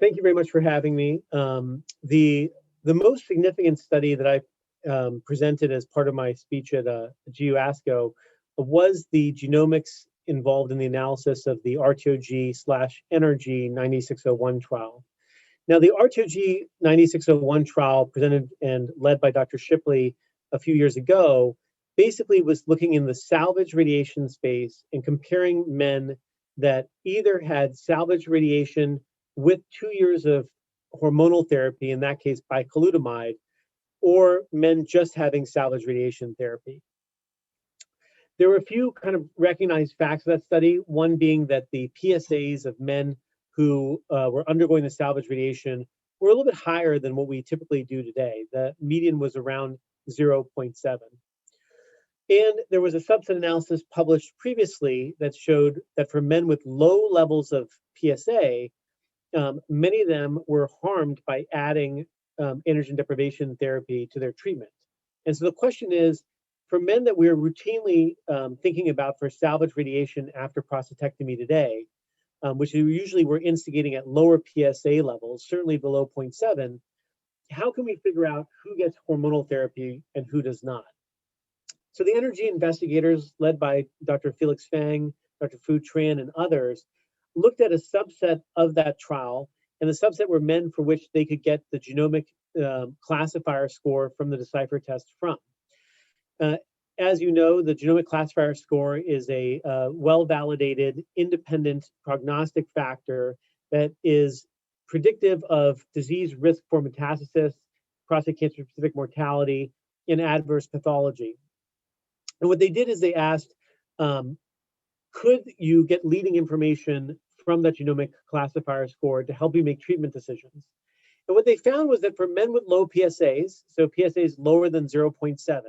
thank you very much for having me. The most significant study that I presented as part of my speech at GU ASCO was the genomics involved in the analysis of the RTOG/NRG 9601 trial. Now, the RTOG 9601 trial presented and led by Dr. Shipley a few years ago basically was looking in the salvage radiation space and comparing men that either had salvage radiation with 2 years of hormonal therapy, in that case bicalutamide, or men just having salvage radiation therapy. There were a few kind of recognized facts of that study, one being that the PSAs of men who were undergoing the salvage radiation were a little bit higher than what we typically do today. The median was around 0.7. And there was a subset analysis published previously that showed that for men with low levels of PSA, many of them were harmed by adding androgen deprivation therapy to their treatment. And so the question is, for men that we're routinely thinking about for salvage radiation after prostatectomy today, which usually we're instigating at lower PSA levels, certainly below 0.7, how can we figure out who gets hormonal therapy and who does not? So the energy investigators, led by Dr. Felix Fang, Dr. Fu Tran, and others, looked at a subset of that trial, and the subset were men for which they could get the genomic classifier score from the Decipher test from. As you know, the genomic classifier score is a well-validated, independent prognostic factor that is predictive of disease risk for metastasis, prostate cancer-specific mortality, and adverse pathology. And what they did is they asked, could you get leading information from that genomic classifier score to help you make treatment decisions? And what they found was that for men with low PSAs, so PSAs lower than 0.7,